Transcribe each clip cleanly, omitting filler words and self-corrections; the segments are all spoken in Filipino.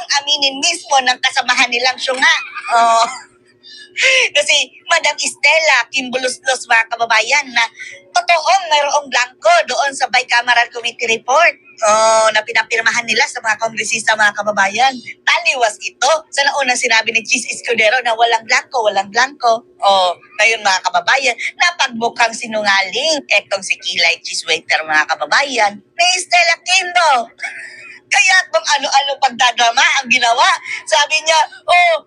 pang aminin mismo ng kasamahan nilang syunga. Oh. Kasi Madam Estela Kimbulos-los, mga kababayan, na totoong mayroong blanco doon sa bicameral committee report na pinapirmahan nila sa mga kongresista, mga kababayan. Taliwas ito sa naunang sinabi ni Chis Escudero na walang blanco. Ngayon, mga kababayan, napagmukhang sinungaling etong si Kilay Chiswaiter, mga kababayan, ni Estela Kimbo. Kaya bang ano-ano pagdadrama ang ginawa. Sabi niya,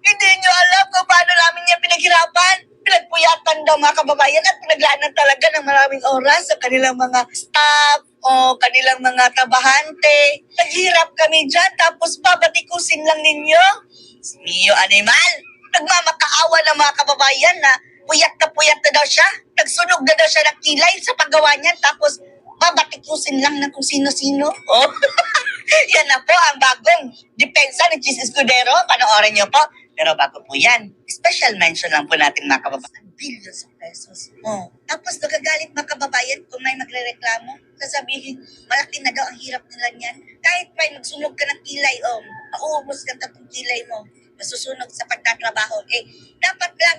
hindi niyo alam kung paano namin niya pinaghirapan. Pinagpuyatan daw, mga kababayan, at pinaglaanan talaga ng maraming oras sa kanilang mga staff o kanilang mga trabahante. Naghirap kami dyan, tapos babatikusin lang ninyo. Mio animal. Nagmamakaawa ng mga kababayan na puyat na daw siya. Nagsunog na daw siya ng kilay sa paggawa niya, tapos babatikusin lang ng kung sino-sino. Yan na po ang bagong depensa ni Chis Escudero. Panoorin niyo po. Pero bago po yan, special mention lang po natin, mga kababayan. Billions of pesos. Tapos nagagalit, mga kababayan, kung may magre-reklamo, sasabihin, malaki na daw ang hirap nila niyan. Kahit pa magsunog ka ng kilay, mauubos ka ng kilay mo, masusunog sa pagtatrabaho. Dapat lang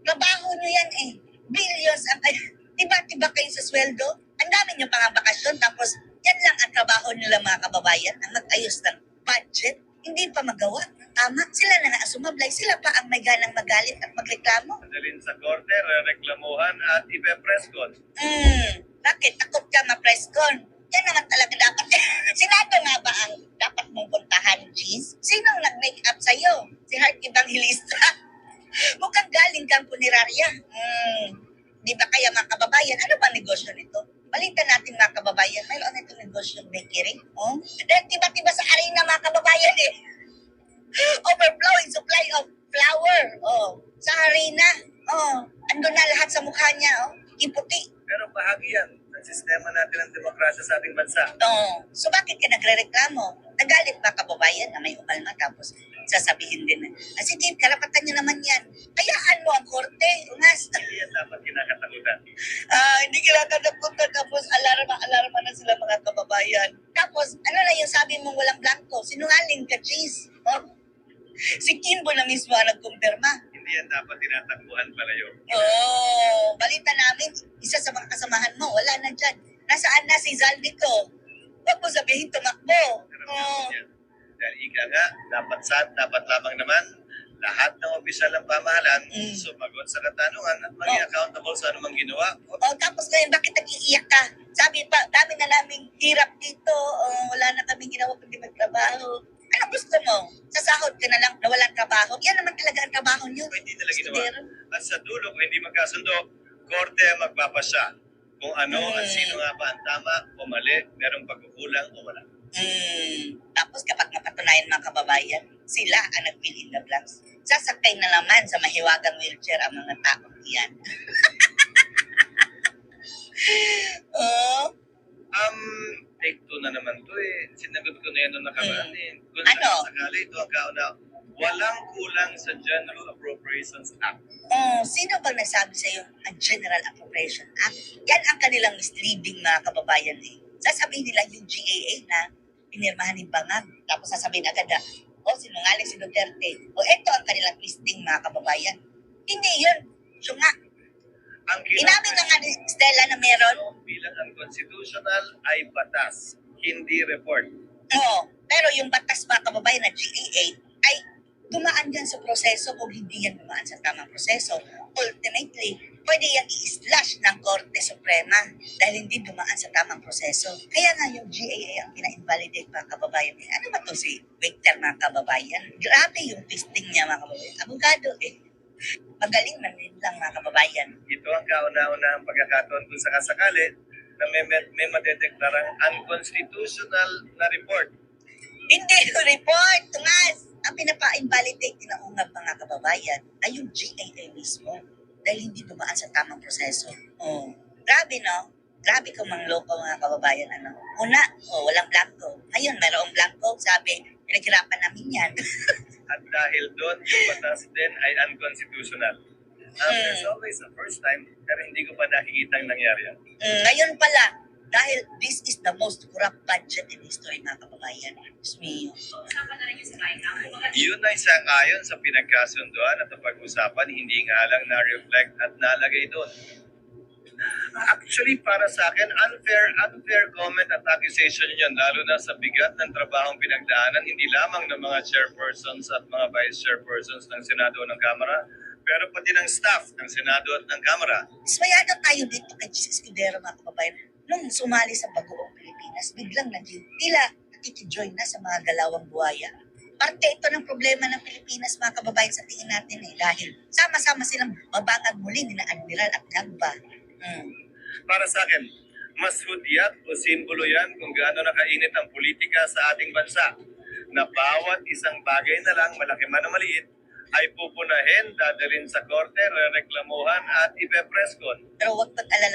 trabaho nyo yan Billions ang tiba-tiba kayo sa sweldo. Ang dami nyo pang bakasyon, tapos yan lang ang trabaho nila, mga kababayan, ang mag-ayos ng budget. Hindi pa magawa. Tama, sila na nga sumablay. Sila pa ang may ganang magalit at magreklamo. Dalhin sa korte, reklamuhan at ipe-presscon. Bakit? Takot ka ma-presscon? Yan naman talaga dapat. Senado nga ba ang dapat mong puntahan, Cheese? Sinong nag-make up sa'yo? Si Heart Evangelista? Mukhang galing kang punerarya. Di ba kaya, mga kababayan, ano bang negosyo nito? Balitan natin, mga kababayan, mayroon itong negosyo ng bakery. Dahil tiba-tiba sa arena, mga kababayan overflowing supply of flour. Sa arena. Ando na lahat sa mukha niya. Iputi. Pero bahagi yan ng sistema natin ng demokrasya sa ating bansa. So bakit ka nagre-reklamo? Nagalit ba, kababayan, na may umalma, tapos sasabihin din na, sige, karapatan niyo naman yan. Kayaan mo ang korte. Ungas. Hindi yan dapat kinakatakutan. Hindi kinakatakutan, tapos alarma na sila, mga kababayan. Tapos, ano na yung sabi mong walang blanco? Sinungaling ka, Cheese. Si Kimbo na mismo ang nagkumpirma. Hindi yan dapat tinatakbuhan palayo. Balita namin, isa sa mga kasamahan mo, wala na dyan. Nasaan na si Zaldico? Huwag mo sabihin tumakbo. Dahil ika nga, dapat lamang naman lahat ng opisyal ng pamahalaan sumagot sa katanungan at maging accountable sa anumang ginawa. Tapos ngayon, bakit nag-iiyak ka? Sabi pa, dami na naming hirap dito. Wala na kaming ginawa kundi magtrabaho. Ano gusto mo? Sasahod ka na lang na walang trabaho? Yan naman talaga ang trabaho niyo. Hindi nila ginawa. At sa dulo, kung hindi magkasundo, korte ang magpapasya kung ano at sino nga ba ang tama o mali, merong pagkukulang o wala. Tapos kapag mapatunayan, mga kababayan, sila ang nag-fill in the blanks. Sasakay na naman sa mahiwagang wheelchair ang mga taong iyan. Take two na naman to Sinagot ko na yan nung nakaraan Kung sakali ito ang kauna, walang kulang sa General Appropriations Act. Sino bang nagsabi sa iyo ang General Appropriation Act? Yan ang kanilang misleading, mga kababayan Sasabihin nila yung GAA na pinirmahan ni Bangag. Tapos sasabihin agad na, sinungaling si Duterte. Ito ang kanilang twisting, mga kababayan. Hindi yun. So nga, inamin na nga ni Stella na meron. Bilang unconstitutional ay batas, hindi report. Pero yung batas, mga kababayan, na GAA ay dumaan dyan sa proseso kung hindi yan dumaan sa tamang proseso. Ultimately, pwede yan i-slash ng Korte Suprema dahil hindi dumaan sa tamang proseso. Kaya nga yung GAA ang pina-invalidate, mga kababayan. Ano ba to si Victor, mga kababayan? Grabe yung twisting niya, mga kababayan. Abogado Magaling man din lang, mga kababayan. Ito ang kauna-una ang pagkakataon kung sakasakali na may madedeklarang unconstitutional na report. Hindi yung report, Tungas! Ang pinapa-invalidate na ungab, mga kababayan ay yung GAA mismo dahil hindi dumaan sa tamang proseso. Grabe, no? Grabe kung mangloko, mga kababayan. Una, walang blanco. Ngayon, mayroong blanco. Sabi, pinaghirapan namin yan. At dahil doon, yung batas din ay unconstitutional. There's always a first time, pero hindi ko pa nakikita ang nangyari yan. Ngayon pala, dahil this is the most corrupt budget in history, mga kababayan. Diyos mio. Usapan na rin yung sa buyout. Yun ay sangayon sa pinagkasunduan at pag-usapan, hindi nga lang na-reflect at nalagay doon. Actually, para sa akin, unfair comment at accusation yun, lalo na sa bigat ng trabahong pinagdaanan, hindi lamang ng mga chairpersons at mga vice chairpersons ng Senado o ng Kamara, pero pati ng staff ng Senado at ng Kamara. Ismayado tayo dito kay Jesus Escudero, mga kababayan. Nung sumali sa Bagoong Pilipinas, biglang naging tila nakikijoin na sa mga galawang buhaya. Parte ito ng problema ng Pilipinas, mga kababayan, sa tingin natin dahil sama-sama silang mabangag muli ni na Admiral at Gagba. Para sa akin, mas hudyat o simbolo yan kung gaano nakainit ang politika sa ating bansa na bawat isang bagay na lang, malaki man o maliit, ay pupunahin, dadalhin sa korte, rereklamuhan at ipepreskon. Pero huwag pag-alala